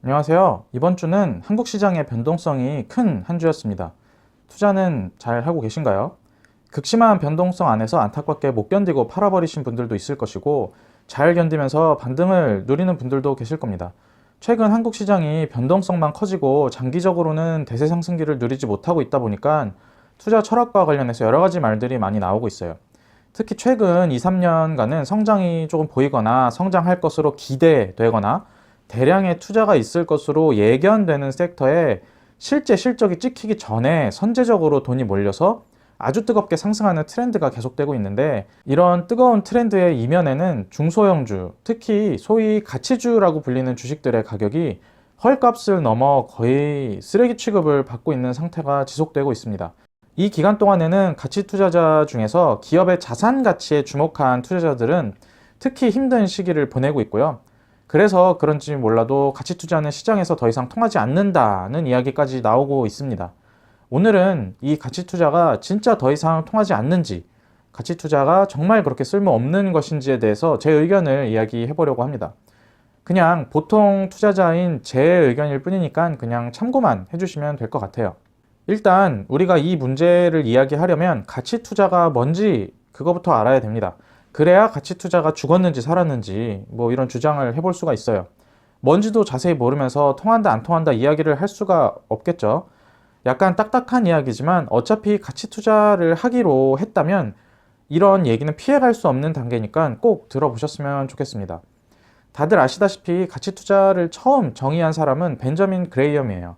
안녕하세요. 이번 주는 한국 시장의 변동성이 큰 한 주였습니다. 투자는 잘 하고 계신가요? 극심한 변동성 안에서 안타깝게 못 견디고 팔아버리신 분들도 있을 것이고, 잘 견디면서 반등을 누리는 분들도 계실 겁니다. 최근 한국 시장이 변동성만 커지고 장기적으로는 대세 상승기를 누리지 못하고 있다 보니까 투자 철학과 관련해서 여러 가지 말들이 많이 나오고 있어요. 특히 최근 2, 3년간은 성장이 조금 보이거나 성장할 것으로 기대되거나 대량의 투자가 있을 것으로 예견되는 섹터에 실제 실적이 찍히기 전에 선제적으로 돈이 몰려서 아주 뜨겁게 상승하는 트렌드가 계속되고 있는데, 이런 뜨거운 트렌드의 이면에는 중소형주, 특히 소위 가치주라고 불리는 주식들의 가격이 헐값을 넘어 거의 쓰레기 취급을 받고 있는 상태가 지속되고 있습니다. 이 기간 동안에는 가치 투자자 중에서 기업의 자산 가치에 주목한 투자자들은 특히 힘든 시기를 보내고 있고요. 그래서 그런지 몰라도 가치 투자는 시장에서 더 이상 통하지 않는다는 이야기까지 나오고 있습니다. 오늘은 이 가치 투자가 진짜 더 이상 통하지 않는지, 가치 투자가 정말 그렇게 쓸모없는 것인지에 대해서 제 의견을 이야기해 보려고 합니다. 그냥 보통 투자자인 제 의견일 뿐이니까 그냥 참고만 해주시면 될 것 같아요. 일단 우리가 이 문제를 이야기하려면 가치 투자가 뭔지 그거부터 알아야 됩니다. 그래야 가치 투자가 죽었는지 살았는지 뭐 이런 주장을 해볼 수가 있어요. 뭔지도 자세히 모르면서 통한다 안 통한다 이야기를 할 수가 없겠죠. 약간 딱딱한 이야기지만 어차피 가치 투자를 하기로 했다면 이런 얘기는 피해갈 수 없는 단계니까 꼭 들어보셨으면 좋겠습니다. 다들 아시다시피 가치 투자를 처음 정의한 사람은 벤저민 그레이엄이에요.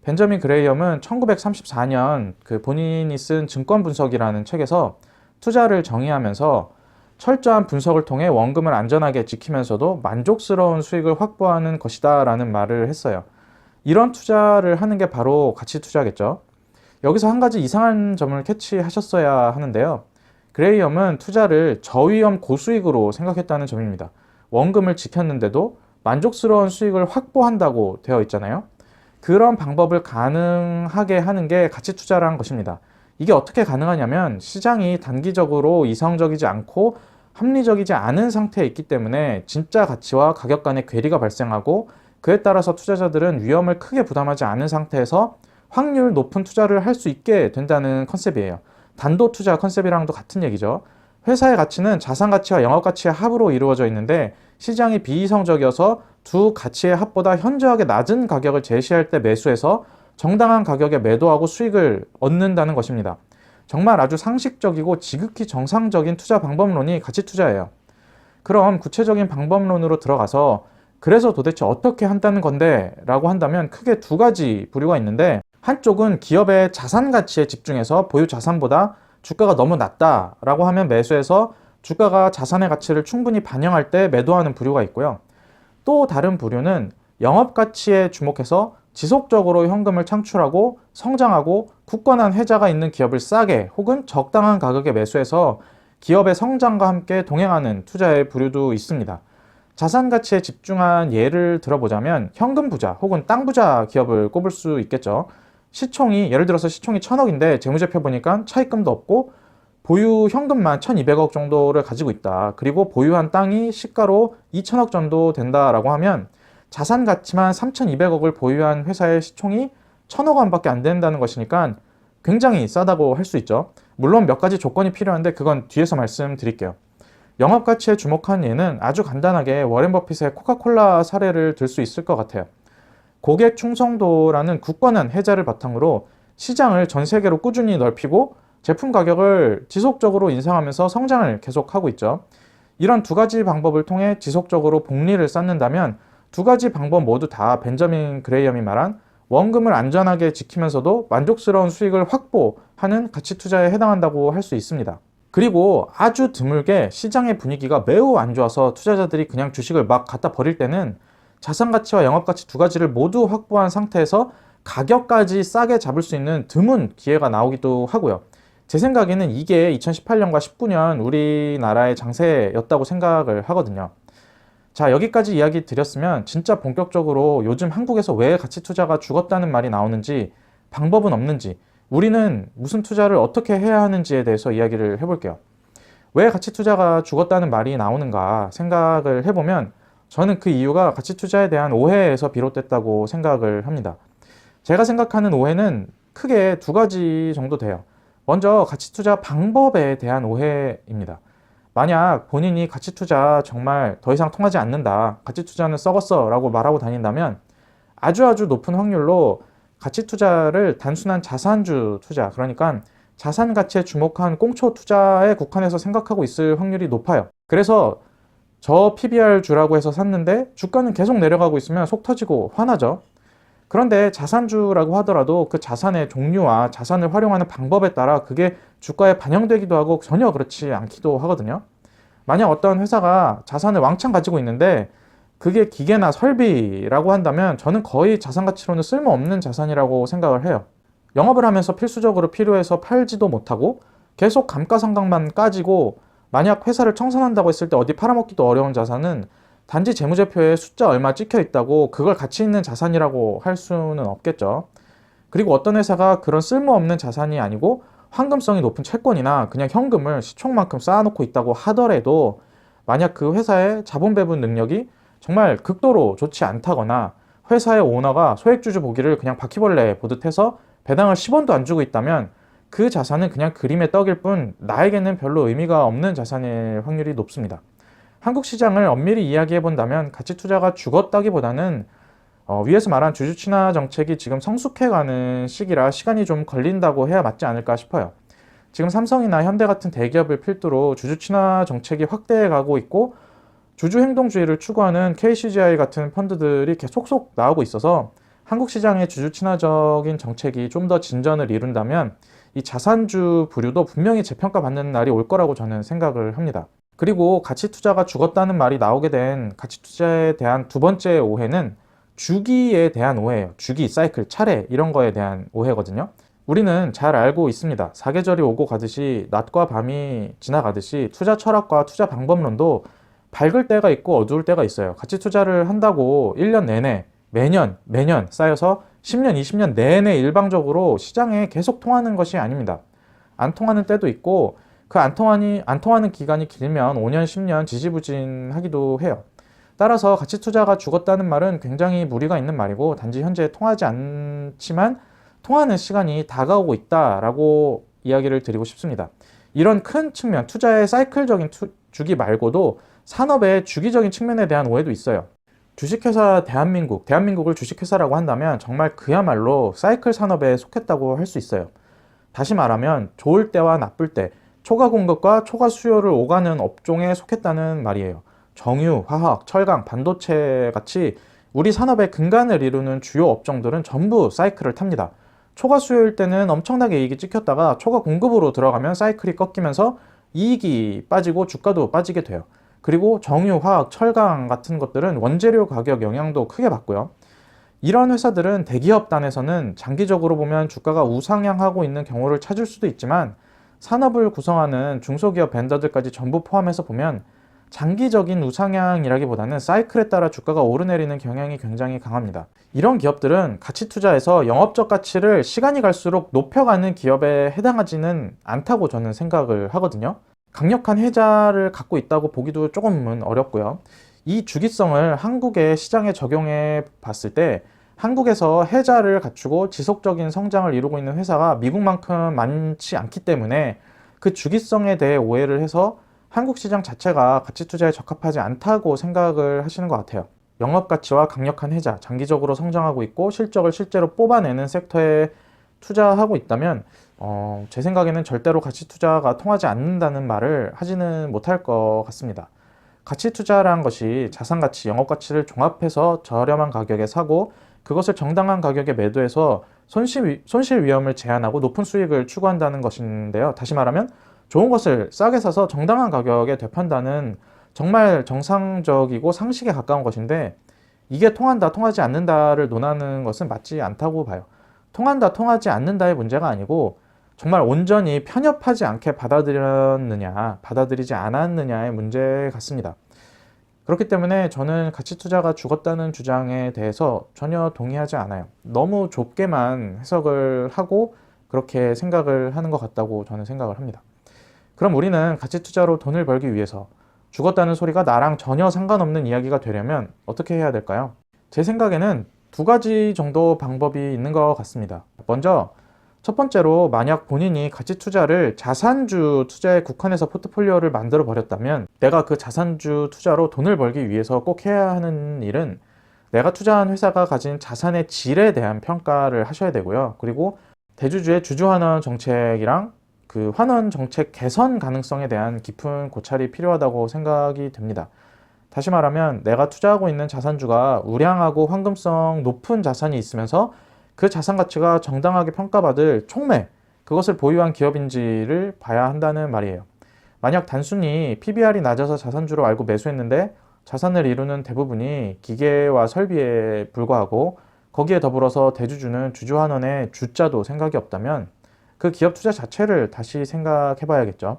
벤저민 그레이엄은 1934년 그 본인이 쓴 증권 분석이라는 책에서 투자를 정의하면서 철저한 분석을 통해 원금을 안전하게 지키면서도 만족스러운 수익을 확보하는 것이다 라는 말을 했어요. 이런 투자를 하는 게 바로 가치 투자겠죠. 여기서 한 가지 이상한 점을 캐치하셨어야 하는데요. 그레이엄은 투자를 저위험 고수익으로 생각했다는 점입니다. 원금을 지켰는데도 만족스러운 수익을 확보한다고 되어 있잖아요. 그런 방법을 가능하게 하는 게 가치 투자라는 것입니다. 이게 어떻게 가능하냐면 시장이 단기적으로 이성적이지 않고 합리적이지 않은 상태에 있기 때문에 진짜 가치와 가격 간의 괴리가 발생하고, 그에 따라서 투자자들은 위험을 크게 부담하지 않은 상태에서 확률 높은 투자를 할 수 있게 된다는 컨셉이에요. 단도 투자 컨셉이랑도 같은 얘기죠. 회사의 가치는 자산 가치와 영업 가치의 합으로 이루어져 있는데, 시장이 비이성적이어서 두 가치의 합보다 현저하게 낮은 가격을 제시할 때 매수해서 정당한 가격에 매도하고 수익을 얻는다는 것입니다. 정말 아주 상식적이고 지극히 정상적인 투자 방법론이 가치 투자예요. 그럼 구체적인 방법론으로 들어가서 그래서 도대체 어떻게 한다는 건데 라고 한다면 크게 두 가지 부류가 있는데, 한쪽은 기업의 자산 가치에 집중해서 보유 자산보다 주가가 너무 낮다 라고 하면 매수해서 주가가 자산의 가치를 충분히 반영할 때 매도하는 부류가 있고요. 또 다른 부류는 영업 가치에 주목해서 지속적으로 현금을 창출하고 성장하고 굳건한 회자가 있는 기업을 싸게 혹은 적당한 가격에 매수해서 기업의 성장과 함께 동행하는 투자의 부류도 있습니다. 자산 가치에 집중한 예를 들어보자면 현금 부자 혹은 땅 부자 기업을 꼽을 수 있겠죠. 예를 들어서 시총이 1000억인데 재무제표 보니까 차입금도 없고 보유 현금만 1200억 정도를 가지고 있다. 그리고 보유한 땅이 시가로 2000억 정도 된다라고 하면 자산 가치만 3200억을 보유한 회사의 시총이 1000억 원밖에 안 된다는 것이니까 굉장히 싸다고 할 수 있죠. 물론 몇 가지 조건이 필요한데 그건 뒤에서 말씀드릴게요. 영업 가치에 주목한 예는 아주 간단하게 워렌 버핏의 코카콜라 사례를 들 수 있을 것 같아요. 고객 충성도라는 굳건한 해자를 바탕으로 시장을 전 세계로 꾸준히 넓히고 제품 가격을 지속적으로 인상하면서 성장을 계속하고 있죠. 이런 두 가지 방법을 통해 지속적으로 복리를 쌓는다면 두 가지 방법 모두 다 벤저민 그레이엄이 말한 원금을 안전하게 지키면서도 만족스러운 수익을 확보하는 가치 투자에 해당한다고 할 수 있습니다. 그리고 아주 드물게 시장의 분위기가 매우 안 좋아서 투자자들이 그냥 주식을 막 갖다 버릴 때는 자산 가치와 영업 가치 두 가지를 모두 확보한 상태에서 가격까지 싸게 잡을 수 있는 드문 기회가 나오기도 하고요. 제 생각에는 이게 2018년과 19년 우리나라의 장세였다고 생각을 하거든요. 자, 여기까지 이야기 드렸으면 진짜 본격적으로 요즘 한국에서 왜 가치 투자가 죽었다는 말이 나오는지, 방법은 없는지, 우리는 무슨 투자를 어떻게 해야 하는지에 대해서 이야기를 해볼게요. 왜 가치 투자가 죽었다는 말이 나오는가 생각을 해보면 저는 그 이유가 가치 투자에 대한 오해에서 비롯됐다고 생각을 합니다. 제가 생각하는 오해는 크게 두 가지 정도 돼요. 먼저 가치 투자 방법에 대한 오해입니다. 만약 본인이 가치 투자 정말 더 이상 통하지 않는다, 가치 투자는 썩었어 라고 말하고 다닌다면 아주 높은 확률로 가치 투자를 단순한 자산주 투자, 그러니까 자산 가치에 주목한 꽁초 투자에 국한해서 생각하고 있을 확률이 높아요. 그래서 저 PBR 주라고 해서 샀는데 주가는 계속 내려가고 있으면 속 터지고 화나죠. 그런데 자산주라고 하더라도 그 자산의 종류와 자산을 활용하는 방법에 따라 그게 주가에 반영되기도 하고 전혀 그렇지 않기도 하거든요. 만약 어떤 회사가 자산을 왕창 가지고 있는데 그게 기계나 설비라고 한다면 저는 거의 자산 가치로는 쓸모없는 자산이라고 생각을 해요. 영업을 하면서 필수적으로 필요해서 팔지도 못하고 계속 감가상각만 까지고 만약 회사를 청산한다고 했을 때 어디 팔아먹기도 어려운 자산은 단지 재무제표에 숫자 얼마 찍혀 있다고 그걸 가치 있는 자산이라고 할 수는 없겠죠. 그리고 어떤 회사가 그런 쓸모없는 자산이 아니고 황금성이 높은 채권이나 그냥 현금을 시총만큼 쌓아놓고 있다고 하더라도 만약 그 회사의 자본 배분 능력이 정말 극도로 좋지 않다거나 회사의 오너가 소액주주 보기를 그냥 바퀴벌레 보듯 해서 배당을 10원도 안 주고 있다면 그 자산은 그냥 그림의 떡일 뿐 나에게는 별로 의미가 없는 자산일 확률이 높습니다. 한국 시장을 엄밀히 이야기해 본다면 가치 투자가 죽었다기보다는 위에서 말한 주주 친화 정책이 지금 성숙해가는 시기라 시간이 좀 걸린다고 해야 맞지 않을까 싶어요. 지금 삼성이나 현대 같은 대기업을 필두로 주주 친화 정책이 확대해 가고 있고 주주 행동주의를 추구하는 KCGI 같은 펀드들이 계속 속속 나오고 있어서 한국 시장의 주주 친화적인 정책이 좀 더 진전을 이룬다면 이 자산주 부류도 분명히 재평가받는 날이 올 거라고 저는 생각을 합니다. 그리고 가치 투자가 죽었다는 말이 나오게 된 가치 투자에 대한 두 번째 오해는 주기에 대한 오해예요. 주기, 사이클, 차례 이런 거에 대한 오해거든요. 우리는 잘 알고 있습니다. 사계절이 오고 가듯이 낮과 밤이 지나가듯이 투자 철학과 투자 방법론도 밝을 때가 있고 어두울 때가 있어요. 가치 투자를 한다고 1년 내내 매년 쌓여서 10년, 20년 내내 일방적으로 시장에 계속 통하는 것이 아닙니다. 안 통하는 때도 있고 그 안 통하는 기간이 길면 5년, 10년 지지부진하기도 해요. 따라서 가치 투자가 죽었다는 말은 굉장히 무리가 있는 말이고 단지 현재 통하지 않지만 통하는 시간이 다가오고 있다라고 이야기를 드리고 싶습니다. 이런 큰 측면, 투자의 사이클적인 주기 말고도 산업의 주기적인 측면에 대한 오해도 있어요. 주식회사 대한민국을 주식회사라고 한다면 정말 그야말로 사이클 산업에 속했다고 할 수 있어요. 다시 말하면 좋을 때와 나쁠 때 초과 공급과 초과 수요를 오가는 업종에 속했다는 말이에요. 정유, 화학, 철강, 반도체 같이 우리 산업의 근간을 이루는 주요 업종들은 전부 사이클을 탑니다. 초과 수요일 때는 엄청나게 이익이 찍혔다가 초과 공급으로 들어가면 사이클이 꺾이면서 이익이 빠지고 주가도 빠지게 돼요. 그리고 정유, 화학, 철강 같은 것들은 원재료 가격 영향도 크게 받고요. 이런 회사들은 대기업 단에서는 장기적으로 보면 주가가 우상향하고 있는 경우를 찾을 수도 있지만 산업을 구성하는 중소기업 벤더들까지 전부 포함해서 보면 장기적인 우상향이라기보다는 사이클에 따라 주가가 오르내리는 경향이 굉장히 강합니다. 이런 기업들은 가치 투자에서 영업적 가치를 시간이 갈수록 높여가는 기업에 해당하지는 않다고 저는 생각을 하거든요. 강력한 해자를 갖고 있다고 보기도 조금은 어렵고요. 이 주기성을 한국의 시장에 적용해 봤을 때 한국에서 해자를 갖추고 지속적인 성장을 이루고 있는 회사가 미국만큼 많지 않기 때문에 그 주기성에 대해 오해를 해서 한국 시장 자체가 가치 투자에 적합하지 않다고 생각을 하시는 것 같아요. 영업 가치와 강력한 해자, 장기적으로 성장하고 있고 실적을 실제로 뽑아내는 섹터에 투자하고 있다면 제 생각에는 절대로 가치 투자가 통하지 않는다는 말을 하지는 못할 것 같습니다. 가치 투자란 것이 자산 가치, 영업 가치를 종합해서 저렴한 가격에 사고 그것을 정당한 가격에 매도해서 손실 위험을 제한하고 높은 수익을 추구한다는 것인데요. 다시 말하면 좋은 것을 싸게 사서 정당한 가격에 되판다는 정말 정상적이고 상식에 가까운 것인데 이게 통한다, 통하지 않는다를 논하는 것은 맞지 않다고 봐요. 통한다, 통하지 않는다의 문제가 아니고 정말 온전히 편협하지 않게 받아들였느냐, 받아들이지 않았느냐의 문제 같습니다. 그렇기 때문에 저는 가치 투자가 죽었다는 주장에 대해서 전혀 동의하지 않아요. 너무 좁게만 해석을 하고 그렇게 생각을 하는 것 같다고 저는 생각을 합니다. 그럼 우리는 가치 투자로 돈을 벌기 위해서 죽었다는 소리가 나랑 전혀 상관없는 이야기가 되려면 어떻게 해야 될까요? 제 생각에는 두 가지 정도 방법이 있는 것 같습니다. 먼저 첫 번째로 만약 본인이 가치 투자를 자산주 투자에 국한해서 포트폴리오를 만들어 버렸다면 내가 그 자산주 투자로 돈을 벌기 위해서 꼭 해야 하는 일은 내가 투자한 회사가 가진 자산의 질에 대한 평가를 하셔야 되고요. 그리고 대주주의 주주환원 정책이랑 그 환원 정책 개선 가능성에 대한 깊은 고찰이 필요하다고 생각이 됩니다. 다시 말하면 내가 투자하고 있는 자산주가 우량하고 황금성 높은 자산이 있으면서 그 자산 가치가 정당하게 평가받을 촉매, 그것을 보유한 기업인지를 봐야 한다는 말이에요. 만약 단순히 PBR이 낮아서 자산주로 알고 매수했는데 자산을 이루는 대부분이 기계와 설비에 불과하고 거기에 더불어서 대주주는 주주환원의 주자도 생각이 없다면 그 기업 투자 자체를 다시 생각해 봐야겠죠.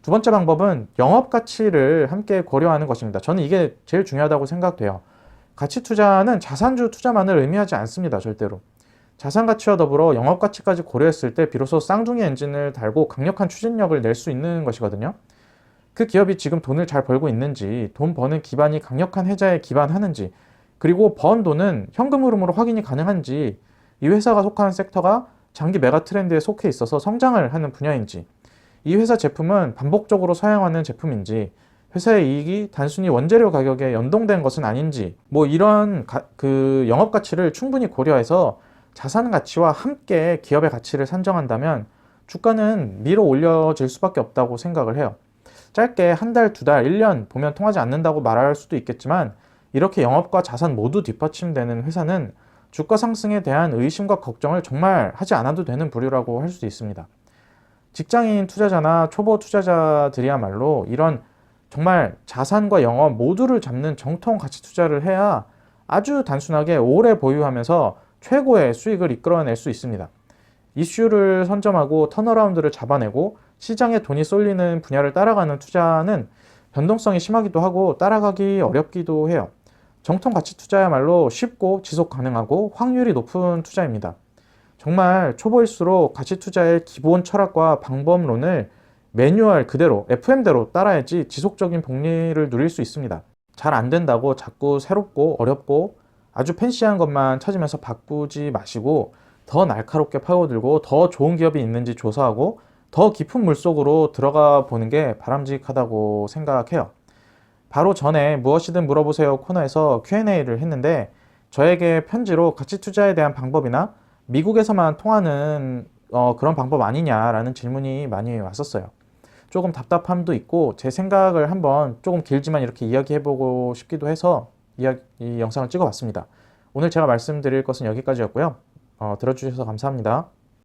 두 번째 방법은 영업 가치를 함께 고려하는 것입니다. 저는 이게 제일 중요하다고 생각돼요. 가치 투자는 자산주 투자만을 의미하지 않습니다. 절대로. 자산 가치와 더불어 영업 가치까지 고려했을 때 비로소 쌍둥이 엔진을 달고 강력한 추진력을 낼 수 있는 것이거든요. 그 기업이 지금 돈을 잘 벌고 있는지, 돈 버는 기반이 강력한 해자에 기반하는지, 그리고 번 돈은 현금 흐름으로 확인이 가능한지, 이 회사가 속한 섹터가 장기 메가 트렌드에 속해 있어서 성장을 하는 분야인지, 이 회사 제품은 반복적으로 사용하는 제품인지, 회사의 이익이 단순히 원재료 가격에 연동된 것은 아닌지, 뭐 이런 그 영업 가치를 충분히 고려해서 자산 가치와 함께 기업의 가치를 산정한다면 주가는 밀어 올려질 수밖에 없다고 생각을 해요. 짧게 한 달, 두 달, 1년 보면 통하지 않는다고 말할 수도 있겠지만 이렇게 영업과 자산 모두 뒷받침되는 회사는 주가 상승에 대한 의심과 걱정을 정말 하지 않아도 되는 부류라고 할 수 있습니다. 직장인 투자자나 초보 투자자들이야말로 이런 정말 자산과 영업 모두를 잡는 정통 가치 투자를 해야 아주 단순하게 오래 보유하면서 최고의 수익을 이끌어낼 수 있습니다. 이슈를 선점하고 턴어라운드를 잡아내고 시장에 돈이 쏠리는 분야를 따라가는 투자는 변동성이 심하기도 하고 따라가기 어렵기도 해요. 정통 가치 투자야말로 쉽고 지속 가능하고 확률이 높은 투자입니다. 정말 초보일수록 가치 투자의 기본 철학과 방법론을 매뉴얼 그대로 FM대로 따라야지 지속적인 복리를 누릴 수 있습니다. 잘 안 된다고 자꾸 새롭고 어렵고 아주 팬시한 것만 찾으면서 바꾸지 마시고 더 날카롭게 파고들고 더 좋은 기업이 있는지 조사하고 더 깊은 물속으로 들어가 보는 게 바람직하다고 생각해요. 바로 전에 무엇이든 물어보세요 코너에서 Q&A를 했는데 저에게 편지로 가치 투자에 대한 방법이나 미국에서만 통하는 그런 방법 아니냐라는 질문이 많이 왔었어요. 조금 답답함도 있고 제 생각을 한번 조금 길지만 이렇게 이야기해보고 싶기도 해서 이 영상을 찍어봤습니다. 오늘 제가 말씀드릴 것은 여기까지였고요. 들어주셔서 감사합니다.